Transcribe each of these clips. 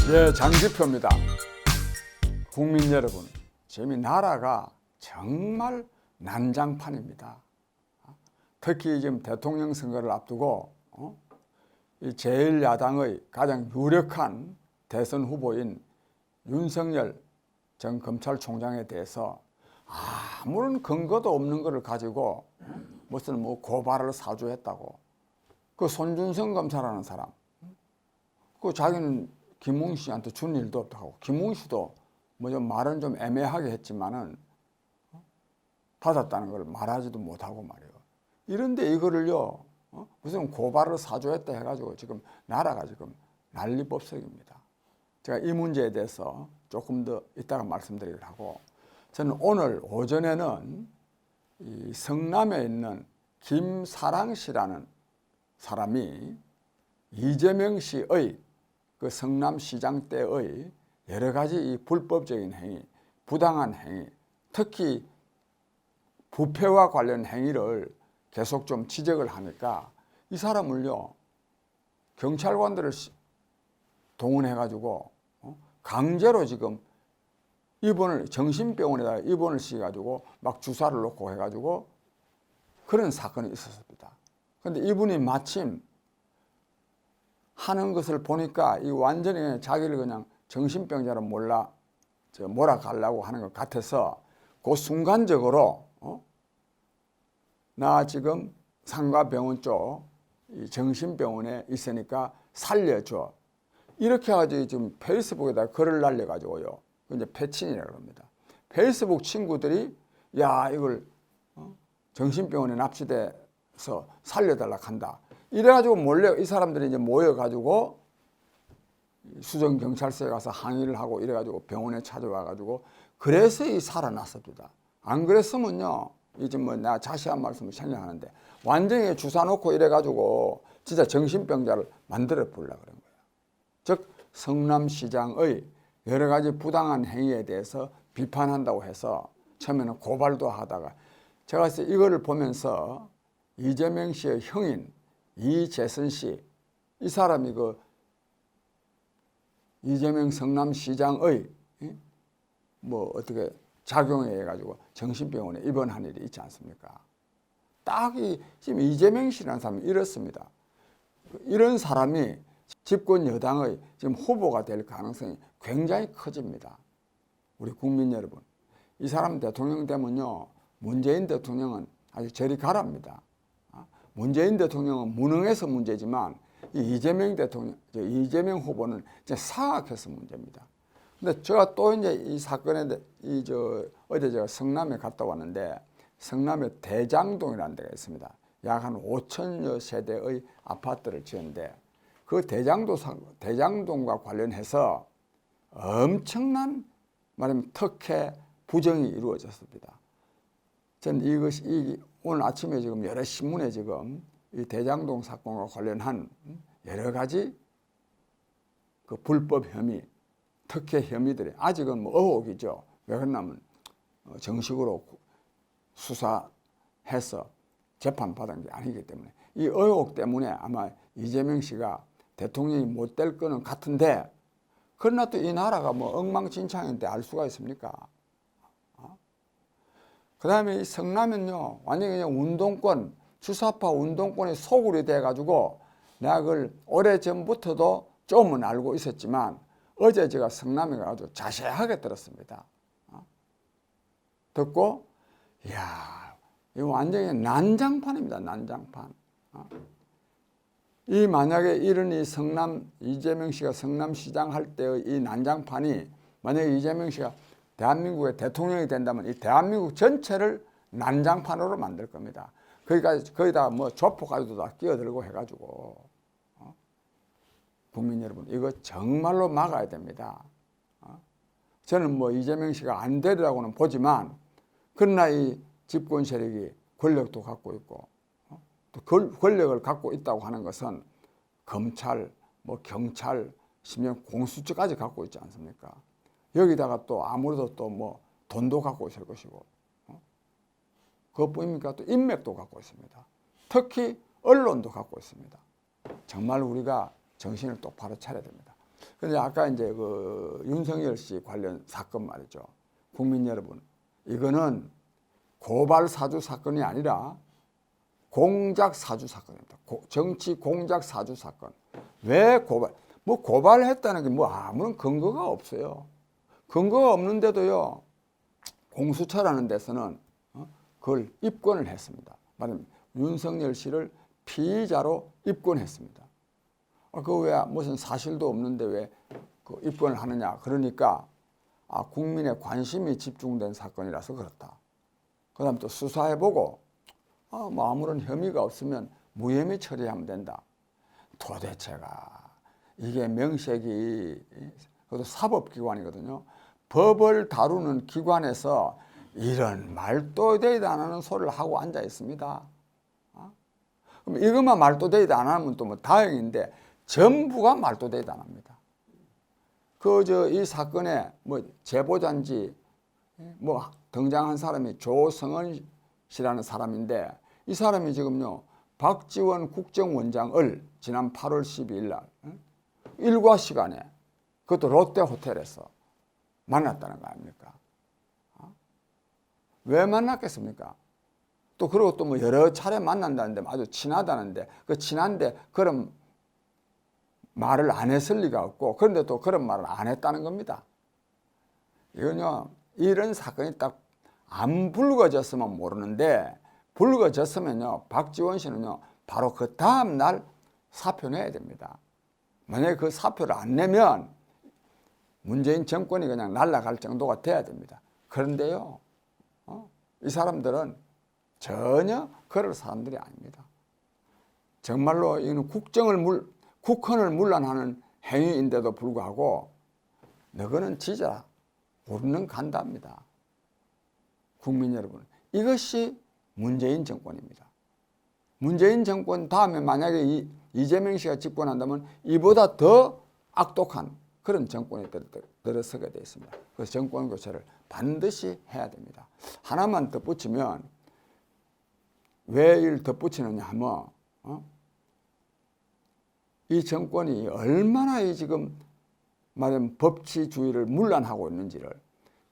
예, 장지표입니다. 국민 여러분, 지금 이 나라가 정말 난장판입니다. 특히 지금 대통령 선거를 앞두고 이 제1야당의 가장 유력한 대선 후보인 윤석열 전 검찰총장에 대해서 아무런 근거도 없는 것을 가지고 무슨 고발을 사주했다고. 그 손준성 검사라는 사람, 그 자기는 김웅 씨한테 준 일도 없다고. 김웅 씨도 뭐 좀 말은 좀 애매하게 했지만은 받았다는 걸 말하지도 못하고 말이에요. 이런데 이거를요, 무슨 고발을 사주했다 해가지고 지금 나라가 지금 난리법석입니다. 제가 이 문제에 대해서 조금 더 이따가 말씀드리기로 하고, 저는 오늘 오전에는 이 성남에 있는 김사랑 씨라는 사람이 이재명 씨의 그 성남시장 때의 여러 가지 이 불법적인 행위, 부당한 행위, 특히 부패와 관련 행위를 계속 좀 지적을 하니까 이 사람을요, 경찰관들을 동원해가지고 강제로 지금 정신병원에다가 입원을 시켜가지고 막 주사를 놓고 해가지고 그런 사건이 있었습니다. 그런데 이분이 마침 하는 것을 보니까 이 완전히 자기를 그냥 정신병자로 몰아가려고 하는 것 같아서 그 순간적으로 나 지금 상가병원 쪽 이 정신병원에 있으니까 살려줘. 이렇게 해가지고 지금 페이스북에다 글을 날려가지고요. 이제 패친이라고 합니다. 페이스북 친구들이 야 이걸 정신병원에 납치돼서 살려달라고 한다. 이래가지고 몰래 이 사람들이 이제 모여가지고 수정경찰서에 가서 항의를 하고 이래가지고 병원에 찾아와가지고 그래서 이 살아났습니다. 안 그랬으면요, 이제 뭐 내가 자세한 말씀을 생략하는데 완전히 주사 놓고 이래가지고 진짜 정신병자를 만들어 보려고 그런 거예요. 즉 성남시장의 여러 가지 부당한 행위에 대해서 비판한다고 해서 처음에는 고발도 하다가 제가 이거를 보면서 이재명 씨의 형인 이재선 씨, 이 사람이 그 이재명 성남시장의 뭐 어떻게 작용해 가지고 정신병원에 입원한 일이 있지 않습니까? 딱 지금 이재명 씨라는 사람이 이렇습니다. 이런 사람이 집권 여당의 지금 후보가 될 가능성이 굉장히 커집니다. 우리 국민 여러분, 이 사람 대통령 되면요, 문재인 대통령은 아주 저리 가랍니다. 문재인 대통령은 무능해서 문제지만 이재명 후보는 이제 사악해서 문제입니다. 근데 제가 또 이제 이 사건에 어제 제가 성남에 갔다 왔는데 성남에 대장동이라는 데가 있습니다. 약 한 5천여 세대의 아파트를 지었는데 그 대장동과 관련해서 엄청난 말하면 특혜 부정이 이루어졌습니다. 저는 이것이 오늘 아침에 지금 여러 신문에 지금 이 대장동 사건과 관련한 여러 가지 그 불법 혐의, 특혜 혐의들이 아직은 뭐 의혹이죠. 왜 그러냐면 정식으로 수사해서 재판받은 게 아니기 때문에 이 의혹 때문에 아마 이재명 씨가 대통령이 못 될 거는 같은데 그러나 또 이 나라가 뭐 엉망진창인데 알 수가 있습니까? 그 다음에 이 성남은요, 완전히 그냥 운동권, 주사파 운동권이 소굴이 돼가지고 내가 그걸 오래전부터도 좀은 알고 있었지만 어제 제가 성남에 가서 자세하게 들었습니다. 듣고, 이야, 이거 완전히 난장판입니다, 난장판. 이 만약에 이런 이재명 씨가 성남시장 할 때의 이 난장판이 만약에 이재명 씨가 대한민국의 대통령이 된다면 이 대한민국 전체를 난장판으로 만들 겁니다. 거기다 뭐 조폭까지도 다 끼어들고 해가지고 국민 여러분 이거 정말로 막아야 됩니다. 저는 뭐 이재명 씨가 안 되리라고는 보지만 그러나 이 집권 세력이 권력도 갖고 있고 또 권력을 갖고 있다고 하는 것은 검찰, 뭐 경찰, 심지어 공수처까지 갖고 있지 않습니까? 여기다가 또 아무래도 또 뭐 돈도 갖고 있을 것이고 그것뿐입니까? 또 인맥도 갖고 있습니다. 특히 언론도 갖고 있습니다. 정말 우리가 정신을 똑바로 차려야 됩니다. 근데 아까 이제 그 윤석열 씨 관련 사건 말이죠. 국민 여러분, 이거는 고발 사주 사건이 아니라 공작 사주 사건입니다. 정치 공작 사주 사건. 왜 고발? 뭐 고발했다는 게 뭐 아무런 근거가 없어요. 근거가 없는데도요, 공수처라는 데서는 그걸 입건을 했습니다. 말하자면 윤석열 씨를 피의자로 입건했습니다. 그 왜 무슨 사실도 없는데 왜 그 입건을 하느냐? 그러니까 국민의 관심이 집중된 사건이라서 그렇다. 그다음 또 수사해보고 뭐 아무런 혐의가 없으면 무혐의 처리하면 된다. 도대체가 이게 명색이 그것도 사법기관이거든요. 법을 다루는 기관에서 이런 말도 되지도 않는 소리를 하고 앉아 있습니다. 그럼 이것만 말도 되지도 안 하면 또 뭐 다행인데 전부가 말도 되지도 안 합니다. 이 사건에 뭐 제보자인지 뭐 등장한 사람이 조성은 씨라는 사람인데 이 사람이 지금요 박지원 국정원장을 지난 8월 12일 날 일과 시간에 그것도 롯데 호텔에서 만났다는 거 아닙니까? 왜 만났겠습니까? 또 그리고 또 뭐 여러 차례 만난다는데 아주 친하다는데 그 친한데 그런 말을 안 했을 리가 없고 그런데 또 그런 말을 안 했다는 겁니다. 이건요 이런 사건이 딱 안 불거졌으면 모르는데 불거졌으면요 박지원 씨는요 바로 그 다음 날 사표 내야 됩니다. 만약에 그 사표를 안 내면 문재인 정권이 그냥 날아갈 정도가 돼야 됩니다. 그런데요 이 사람들은 전혀 그럴 사람들이 아닙니다. 정말로 이는 국헌을 문란하는 행위인데도 불구하고 너거는 지져라 우리는 간답니다. 국민 여러분, 이것이 문재인 정권입니다. 문재인 정권 다음에 만약에 이재명 씨가 집권한다면 이보다 더 악독한 그런 정권이 들어서게 되어 있습니다. 그래서 정권 교체를 반드시 해야 됩니다. 하나만 덧붙이면 왜 이를 덧붙이느냐 하면 이 정권이 얼마나 지금 말하자면 법치주의를 문란하고 있는지를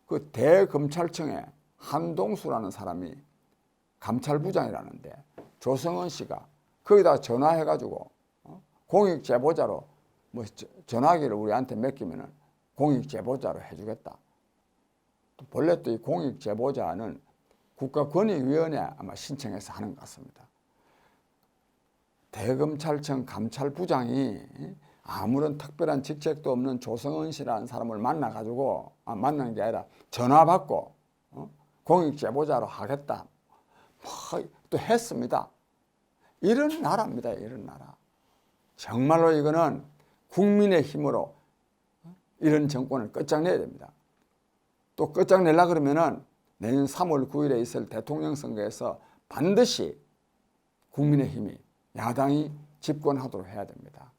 그 대검찰청에 한동수라는 사람이 감찰부장이라는데 조성은 씨가 거기다가 전화해가지고 공익제보자로 뭐 전화기를 우리한테 맡기면은 공익제보자로 해주겠다. 본래 또 이 공익제보자는 국가권익위원회 아마 신청해서 하는 것 같습니다. 대검찰청 감찰부장이 아무런 특별한 직책도 없는 조성은 씨라는 사람을 만나가지고 만나는 게 아니라 전화 받고 공익제보자로 하겠다. 또 했습니다. 이런 나라입니다. 이런 나라. 정말로 이거는 국민의 힘으로 이런 정권을 끝장내야 됩니다. 또 끝장내려 그러면은 내년 3월 9일에 있을 대통령 선거에서 반드시 국민의힘이 야당이 집권하도록 해야 됩니다.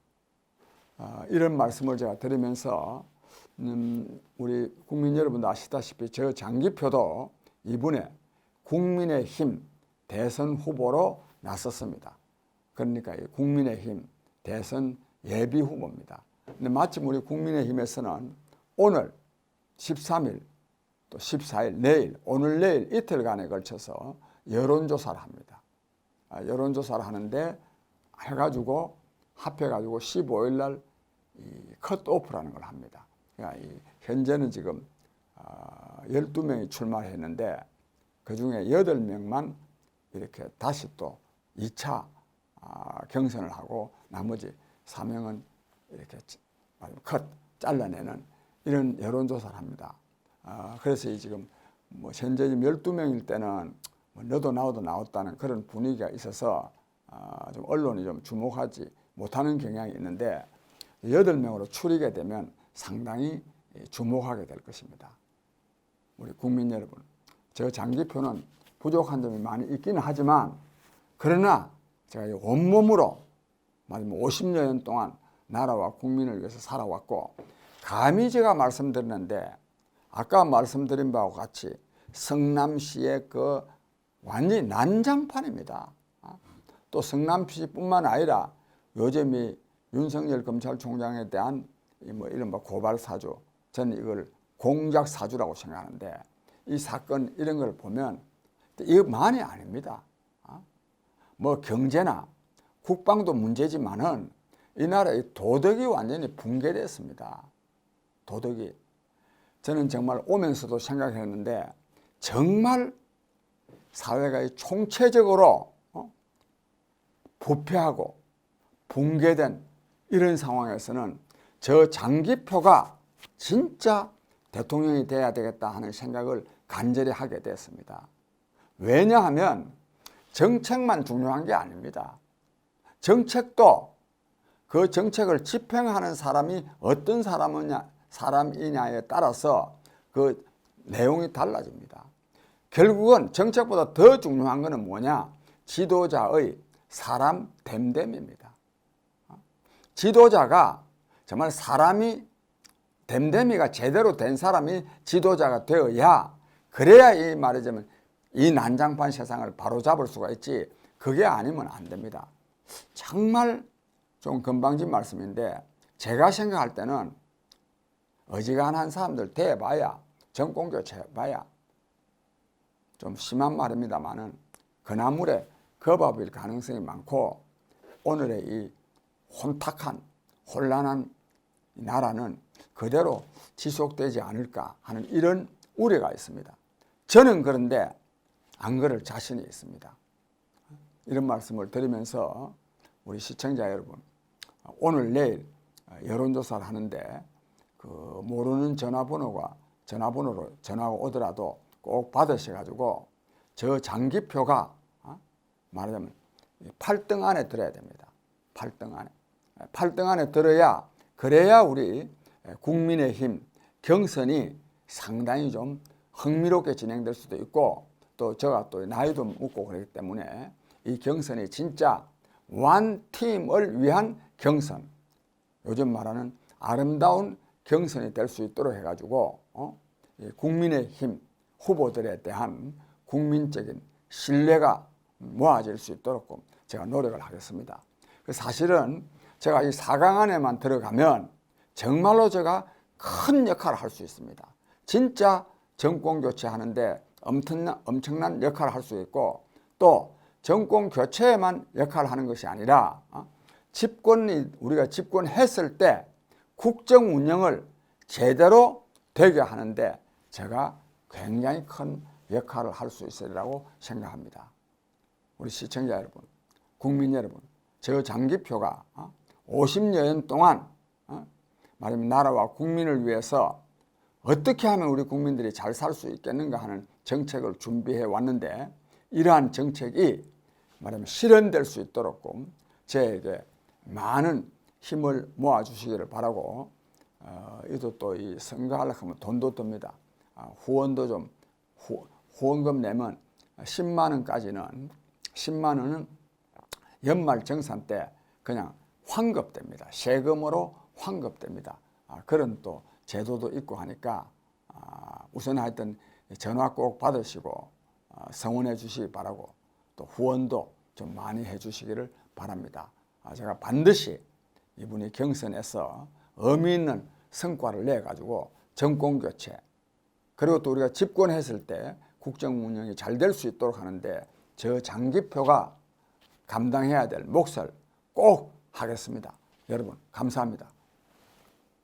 이런 말씀을 제가 드리면서 우리 국민 여러분도 아시다시피 저 장기표도 이번에 국민의힘 대선 후보로 나섰습니다. 그러니까 국민의힘 대선 예비 후보입니다. 근데 마침 우리 국민의힘에서는 오늘 13일 또 14일 내일 오늘 내일 이틀간에 걸쳐서 여론조사를 합니다. 여론조사를 하는데 해가지고 합해가지고 15일 날 컷오프라는 걸 합니다. 그러니까 현재는 지금 12명이 출마했는데 그중에 8명만 이렇게 다시 또 2차 경선을 하고 나머지 4명은 이렇게 잘라내는 이런 여론조사를 합니다. 그래서 지금 뭐 현재 12명일 때는 뭐 너도 나도 나왔다는 그런 분위기가 있어서 좀 언론이 좀 주목하지 못하는 경향이 있는데 8명으로 추리게 되면 상당히 주목하게 될 것입니다. 우리 국민 여러분, 저 장기표는 부족한 점이 많이 있기는 하지만 그러나 제가 온몸으로 말하자면 50년 동안 나라와 국민을 위해서 살아왔고 감히 제가 말씀드렸는데 아까 말씀드린 바와 같이 성남시의 그 완전히 난장판입니다. 또 성남시뿐만 아니라 요즘 이 윤석열 검찰총장에 대한 뭐 이른바 고발 사주, 저는 이걸 공작 사주라고 생각하는데, 이 사건 이런 걸 보면 이거만이 아닙니다. 뭐 경제나 국방도 문제지만은 이 나라의 도덕이 완전히 붕괴됐습니다. 도덕이. 저는 정말 오면서도 생각했는데, 정말 사회가 총체적으로 부패하고 붕괴된 이런 상황에서는 저 장기표가 진짜 대통령이 돼야 되겠다 하는 생각을 간절히 하게 됐습니다. 왜냐하면 정책만 중요한 게 아닙니다. 정책도 그 정책을 집행하는 사람이 어떤 사람이냐에 따라서 그 내용이 달라집니다. 결국은 정책보다 더 중요한 것은 뭐냐? 지도자의 사람 됨됨입니다. 지도자가 정말 사람이 됨됨이가 제대로 된 사람이 지도자가 되어야, 그래야 이 말하자면 이 난장판 세상을 바로잡을 수가 있지, 그게 아니면 안 됩니다. 정말 좀 건방진 말씀인데, 제가 생각할 때는 어지간한 사람들 대봐야, 정권교체 해봐야, 좀 심한 말입니다만은 그나물에 겁업일 가능성이 많고, 오늘의 이 혼탁한 혼란한 나라는 그대로 지속되지 않을까 하는 이런 우려가 있습니다. 저는 그런데 안 그럴 자신이 있습니다. 이런 말씀을 드리면서 우리 시청자 여러분, 오늘 내일 여론조사를 하는데 그 모르는 전화번호로 전화가 오더라도 꼭 받으셔가지고 저 장기표가 말하자면 8등 안에 들어야 됩니다. 8등 안에 들어야, 그래야 우리 국민의힘 경선이 상당히 좀 흥미롭게 진행될 수도 있고, 또 제가 또 나이도 묻고 그렇기 때문에 이 경선이 진짜 완팀을 위한 경선, 요즘 말하는 아름다운 경선이 될 수 있도록 해가지고 국민의힘 후보들에 대한 국민적인 신뢰가 모아질 수 있도록 제가 노력을 하겠습니다. 사실은 제가 이 4강 안에만 들어가면 정말로 제가 큰 역할을 할 수 있습니다. 진짜 정권 교체하는데 엄청난 역할을 할 수 있고, 또 정권 교체에만 역할을 하는 것이 아니라 우리가 집권했을 때 국정 운영을 제대로 되게 하는데 제가 굉장히 큰 역할을 할 수 있으리라고 생각합니다. 우리 시청자 여러분, 국민 여러분, 저 장기표가 50년 동안 말하면 나라와 국민을 위해서 어떻게 하면 우리 국민들이 잘 살 수 있겠는가 하는 정책을 준비해 왔는데, 이러한 정책이 말하면 실현될 수 있도록 저에게 많은 힘을 모아 주시기를 바라고, 이도 또 이 선거하려고 하면 돈도 듭니다. 후원도 좀 후원금 내면 10만 원은 연말 정산 때 그냥 환급됩니다. 세금으로 환급됩니다. 그런 또 제도도 있고 하니까 우선 하여튼 전화 꼭 받으시고 성원해 주시기 바라고, 또 후원도 좀 많이 해 주시기를 바랍니다. 제가 반드시 이분이 경선에서 의미 있는 성과를 내 가지고 정권 교체, 그리고 또 우리가 집권했을 때 국정 운영이 잘 될 수 있도록 하는데 저 장기표가 감당해야 될 몫을 꼭 하겠습니다. 여러분 감사합니다.